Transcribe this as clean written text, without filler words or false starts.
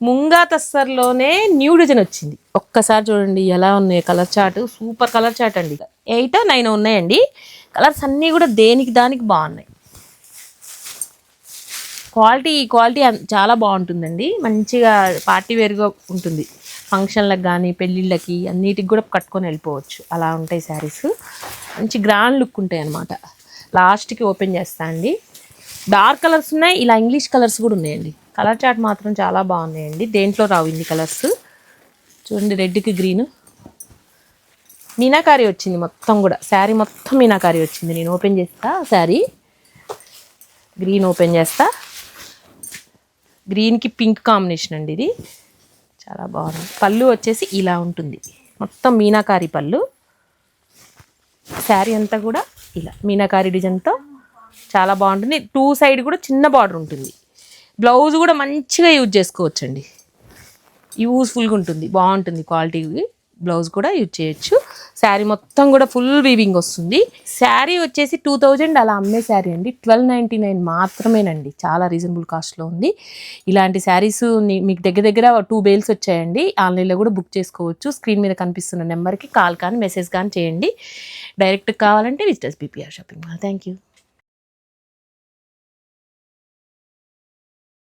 Munga తస్సర్లోనే new design వచ్చింది. ఒక్కసారి చూడండి ఎలా ఉన్నాయి colour chart. Super colour chart అండి. 8 9 ఉన్నాయండి. కలర్స్ అన్నీ కూడా దేనికి దానికి బాగున్నాయి. క్వాలిటీ చాలా బాగుంటుందండి. మంచిగా పార్టీ వేర్గా ఉంటుంది. ఫంక్షన్లకు కానీ పెళ్ళిళ్ళకి అన్నిటికి కూడా కట్టుకొని వెళ్ళిపోవచ్చు. అలా ఉంటాయి శారీస్. మంచి గ్రాండ్ లుక్ ఉంటాయి అన్నమాట. లాస్ట్కి ఓపెన్ చేస్తా అండి. డార్క్ కలర్స్ ఉన్నాయి, ఇలా ఇంగ్లీష్ కలర్స్ కూడా ఉన్నాయండి. కలర్ చార్ట్ మాత్రం చాలా బాగున్నాయండి. దేంట్లో రావు ఇన్ని కలర్స్. చూడండి, రెడ్కి గ్రీన్ మీనాకారి వచ్చింది మొత్తం కూడా. శారీ మొత్తం మీనాకారి వచ్చింది. నేను ఓపెన్ చేస్తా శారీ. గ్రీన్ ఓపెన్ చేస్తా. గ్రీన్కి పింక్ కాంబినేషన్ అండి ఇది. చాలా బాగుంది. పళ్ళు వచ్చేసి ఇలా ఉంటుంది, మొత్తం మీనాకారి పళ్ళు. శారీ అంతా కూడా ఇలా మీనాకారి డిజైన్తో చాలా బాగుంటుంది. 2 సైడ్ కూడా చిన్న బార్డర్ ఉంటుంది. బ్లౌజ్ కూడా మంచిగా యూజ్ చేసుకోవచ్చండి. యూస్ఫుల్గా ఉంటుంది, బాగుంటుంది. క్వాలిటీ బ్లౌజ్ కూడా యూజ్ చేయొచ్చు. శారీ మొత్తం కూడా ఫుల్ వీవింగ్ వస్తుంది. శారీ వచ్చేసి 2000 అలా అమ్మే శారీ అండి. 1299 మాత్రమేనండి. చాలా రీజనబుల్ కాస్ట్లో ఉంది. ఇలాంటి శారీస్ మీకు దగ్గర 2 బేల్స్ వచ్చాయండి. ఆన్లైన్లో కూడా బుక్ చేసుకోవచ్చు. స్క్రీన్ మీద కనిపిస్తున్న నెంబర్కి కాల్ కానీ మెసేజ్ కానీ చేయండి. డైరెక్ట్ కావాలంటే visitors BPR shopping mall. Thank you.